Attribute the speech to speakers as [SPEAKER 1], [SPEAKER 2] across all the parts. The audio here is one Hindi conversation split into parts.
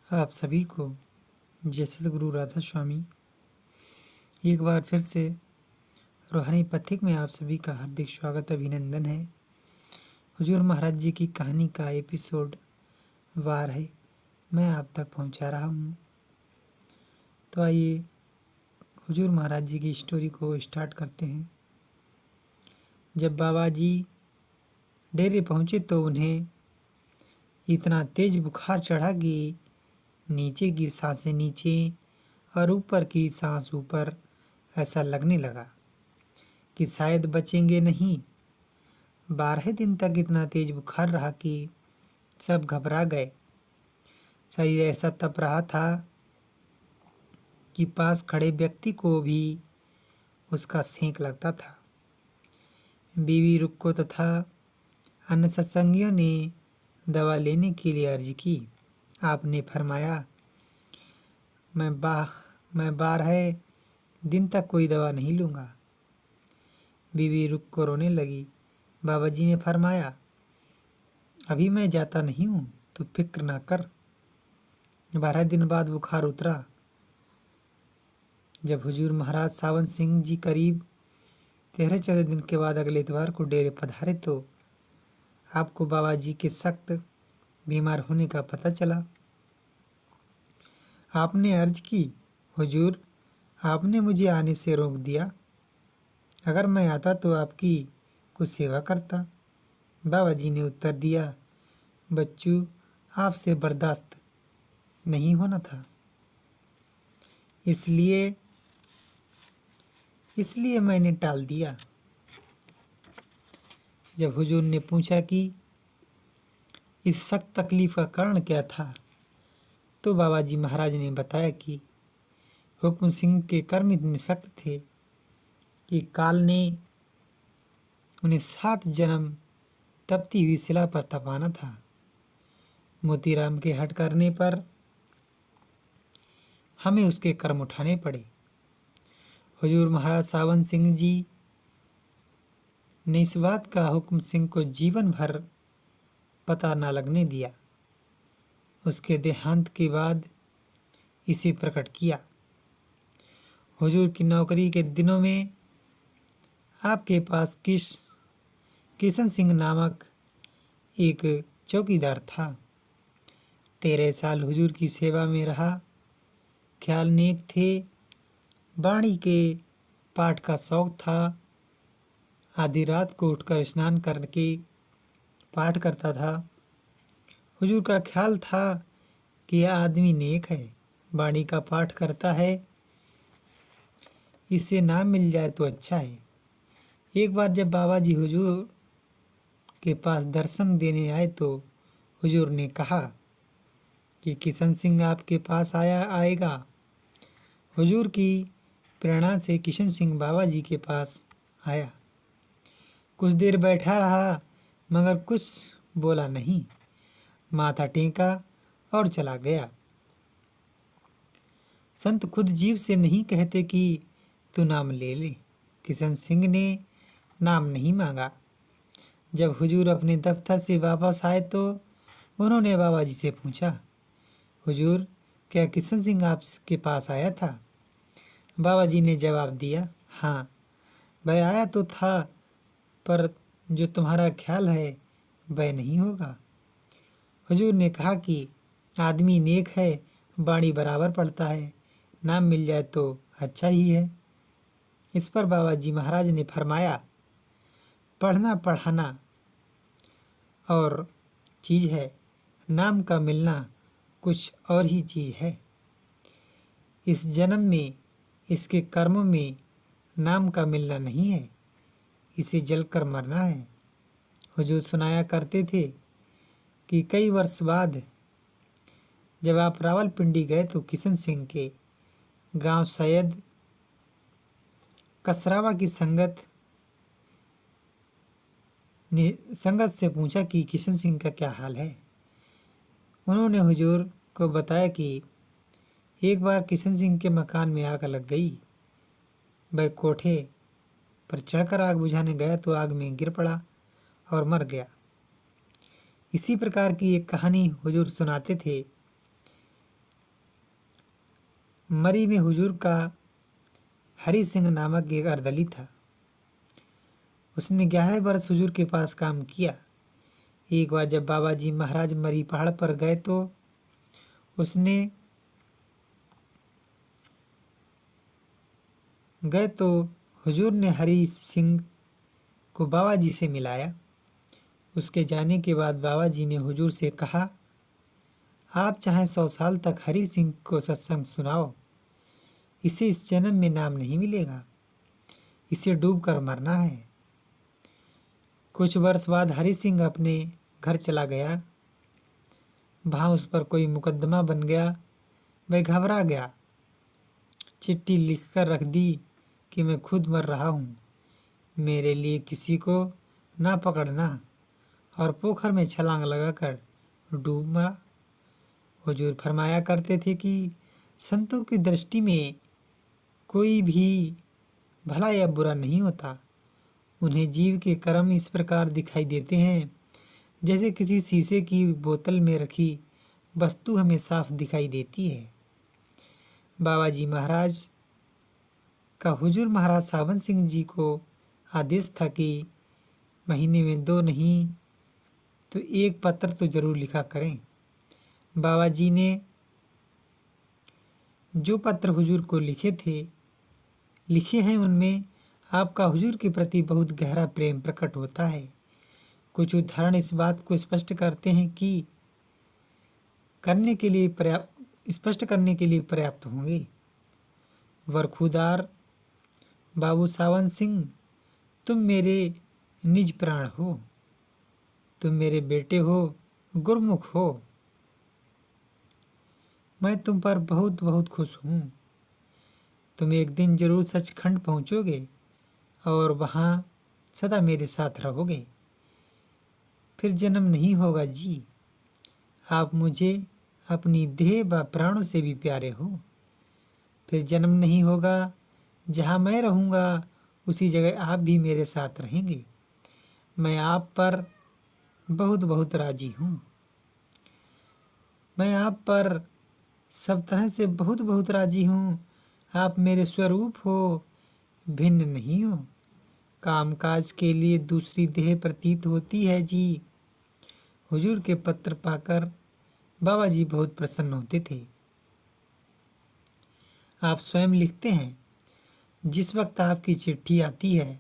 [SPEAKER 1] आप सभी को जय श्री गुरु राधा स्वामी। एक बार फिर से रूहानी पथिक में आप सभी का हार्दिक स्वागत अभिनंदन है। हुजूर महाराज जी की कहानी का एपिसोड वार है, मैं आप तक पहुंचा रहा हूं। तो आइए हुजूर महाराज जी की स्टोरी को स्टार्ट करते हैं। जब बाबा जी डेरे पहुंचे तो उन्हें इतना तेज बुखार चढ़ा कि नीचे की सांसें नीचे और ऊपर की सांस ऊपर, ऐसा लगने लगा कि शायद बचेंगे नहीं। 12 दिन तक इतना तेज बुखार रहा कि सब घबरा गए। शरीर ऐसा तप रहा था कि पास खड़े व्यक्ति को भी उसका सेंक लगता था। बीवी रुक्को तथा अन्य सत्संगियों ने दवा लेने के लिए अर्ज की। आपने फरमाया, मैं 12 दिन तक कोई दवा नहीं लूँगा। बीवी रुक को रोने लगी। बाबा जी ने फरमाया, अभी मैं जाता नहीं हूँ, तू फिक्र ना कर। 12 दिन बाद बुखार उतरा। जब हुजूर महाराज सावन सिंह जी करीब 13-14 दिन के बाद अगले इतवार को डेरे पधारे तो आपको बाबा जी के सख्त बीमार होने का पता चला। आपने अर्ज की, हुजूर आपने मुझे आने से रोक दिया, अगर मैं आता तो आपकी कुछ सेवा करता। बाबा जी ने उत्तर दिया, बच्चू आपसे बर्दाश्त नहीं होना था, इसलिए मैंने टाल दिया। जब हुजूर ने पूछा कि इस सख्त तकलीफ का कारण क्या था, तो बाबा जी महाराज ने बताया कि हुक्म सिंह के कर्म इतने सख्त थे कि काल ने उन्हें 7 जन्म तपती हुई शिला पर तपाना था। मोतीराम के हट करने पर हमें उसके कर्म उठाने पड़े। हुजूर महाराज सावन सिंह जी ने इस बात का हुक्म सिंह को जीवन भर पता न लगने दिया। उसके देहांत के बाद इसे प्रकट किया। हुजूर की नौकरी के दिनों में आपके पास किशन सिंह नामक एक चौकीदार था। 13 साल हुजूर की सेवा में रहा। ख्याल नेक थे। वाणी के पाठ का शौक था। आधी रात को उठकर स्नान करके पाठ करता था। हुजूर का ख्याल था कि यह आदमी नेक है, वाणी का पाठ करता है, इसे नाम मिल जाए तो अच्छा है। एक बार जब बाबा जी हुजूर के पास दर्शन देने आए तो हुजूर ने कहा कि किशन सिंह आपके पास आएगा। हुजूर की प्रेरणा से किशन सिंह बाबा जी के पास आया। कुछ देर बैठा रहा मगर कुछ बोला नहीं, माथा टेका और चला गया। संत खुद जीव से नहीं कहते कि तू नाम ले ले। किशन सिंह ने नाम नहीं मांगा। जब हुजूर अपने दफ्तर से वापस आए तो उन्होंने बाबा जी से पूछा, हुजूर क्या किशन सिंह आपके पास आया था? बाबा जी ने जवाब दिया, हाँ वह आया तो था, पर जो तुम्हारा ख्याल है वह नहीं होगा। हुजूर ने कहा कि आदमी नेक है, वाणी बराबर पढ़ता है, नाम मिल जाए तो अच्छा ही है। इस पर बाबा जी महाराज ने फरमाया, पढ़ना पढ़ाना और चीज़ है, नाम का मिलना कुछ और ही चीज़ है। इस जन्म में इसके कर्मों में नाम का मिलना नहीं है, इसे जलकर मरना है। हुजूर सुनाया करते थे कि कई वर्ष बाद जब आप रावलपिंडी गए तो किशन सिंह के गांव सैयद कसरावा की संगत से पूछा कि किशन सिंह का क्या हाल है। उन्होंने हुजूर को बताया कि एक बार किशन सिंह के मकान में आग लग गई। वह कोठे पर चढ़कर आग बुझाने गया तो आग में गिर पड़ा और मर गया। इसी प्रकार की एक कहानी हुजूर सुनाते थे मरी में हुजूर का हरि सिंह नामक एक अर्दली था। उसने 11 वर्ष हुजूर के पास काम किया। एक बार जब बाबा जी महाराज मरी पहाड़ पर गए तो हुजूर ने हरि सिंह को बाबा जी से मिलाया। उसके जाने के बाद बाबा जी ने हुजूर से कहा, आप चाहे 100 साल तक हरि सिंह को सत्संग सुनाओ, इसे इस जन्म में नाम नहीं मिलेगा, इसे डूब कर मरना है। कुछ वर्ष बाद हरि सिंह अपने घर चला गया। वहाँ उस पर कोई मुकदमा बन गया। वह घबरा गया। चिट्ठी लिखकर रख दी कि मैं खुद मर रहा हूँ, मेरे लिए किसी को ना पकड़ना, और पोखर में छलांग लगाकर डूब मरा। हुजूर फरमाया करते थे कि संतों की दृष्टि में कोई भी भला या बुरा नहीं होता। उन्हें जीव के कर्म इस प्रकार दिखाई देते हैं जैसे किसी शीशे की बोतल में रखी वस्तु हमें साफ दिखाई देती है। बाबा जी महाराज का हुजूर महाराज सावन सिंह जी को आदेश था कि महीने में 2 नहीं तो 1 पत्र तो जरूर लिखा करें। बाबा जी ने जो पत्र हुजूर को लिखे हैं उनमें आपका हुजूर के प्रति बहुत गहरा प्रेम प्रकट होता है। कुछ उदाहरण इस बात को स्पष्ट करने के लिए पर्याप्त होंगे। वरखुदार बाबू सावन सिंह, तुम मेरे निज प्राण हो, तुम मेरे बेटे हो, गुरमुख हो। मैं तुम पर बहुत बहुत खुश हूँ। तुम एक दिन जरूर सचखंड पहुँचोगे और वहाँ सदा मेरे साथ रहोगे। फिर जन्म नहीं होगा जी। आप मुझे अपनी देह व प्राणों से भी प्यारे हो। फिर जन्म नहीं होगा। जहाँ मैं रहूँगा उसी जगह आप भी मेरे साथ रहेंगे। मैं आप पर बहुत बहुत राजी हूँ। मैं आप पर सब तरह से बहुत बहुत राजी हूँ। आप मेरे स्वरूप हो, भिन्न नहीं हो। कामकाज के लिए दूसरी देह प्रतीत होती है जी। हुजूर के पत्र पाकर बाबा जी बहुत प्रसन्न होते थे। आप स्वयं लिखते हैं, जिस वक्त आपकी चिट्ठी आती है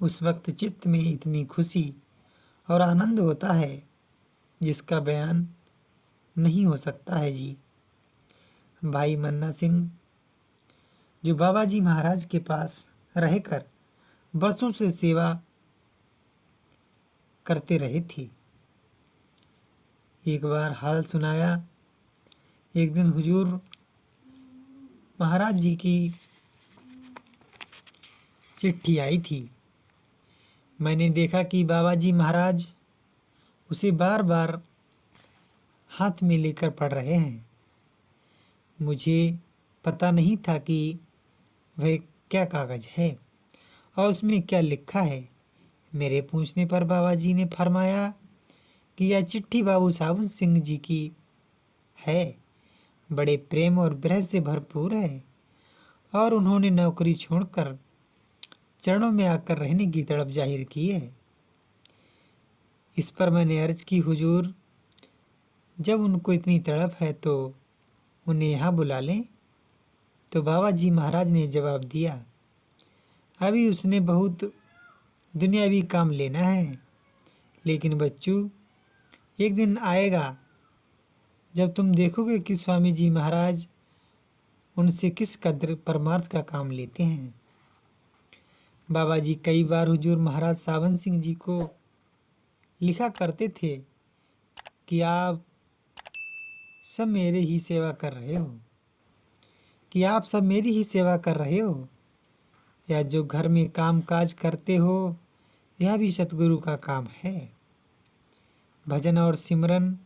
[SPEAKER 1] उस वक्त चित्त में इतनी खुशी और आनंद होता है जिसका बयान नहीं हो सकता है जी। भाई मन्ना सिंह, जो बाबा जी महाराज के पास रहकर बरसों से सेवा करते रहे थे, एक बार हाल सुनाया। एक दिन हुजूर महाराज जी की चिट्ठी आई थी। मैंने देखा कि बाबा जी महाराज उसे बार बार हाथ में लेकर पढ़ रहे हैं। मुझे पता नहीं था कि वह क्या कागज है और उसमें क्या लिखा है। मेरे पूछने पर बाबा जी ने फरमाया कि यह चिट्ठी बाबू सावन सिंह जी की है। बड़े प्रेम और विरह से भरपूर है और उन्होंने नौकरी छोड़कर चरणों में आकर रहने की तड़प जाहिर की है। इस पर मैंने अर्ज की, हुजूर जब उनको इतनी तड़प है तो उन्हें यहाँ बुला लें। तो बाबा जी महाराज ने जवाब दिया, अभी उसने बहुत दुनियावी काम लेना है, लेकिन बच्चू एक दिन आएगा जब तुम देखोगे कि स्वामी जी महाराज उनसे किस कदर परमार्थ का काम लेते हैं। बाबा जी कई बार हुजूर महाराज सावन सिंह जी को लिखा करते थे कि आप सब मेरी ही सेवा कर रहे हो, या जो घर में काम काज करते हो यह भी सतगुरु का काम है। भजन और सिमरन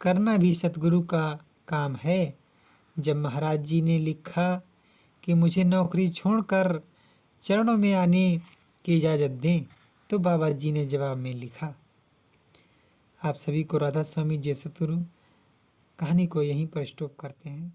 [SPEAKER 1] करना भी सतगुरु का काम है। जब महाराज जी ने लिखा कि मुझे नौकरी छोड़कर चरणों में आने की इजाज़त दें, तो बाबा जी ने जवाब में लिखा। आप सभी को राधा स्वामी जय सतगुरु कहानी को यहीं पर स्टॉप करते हैं।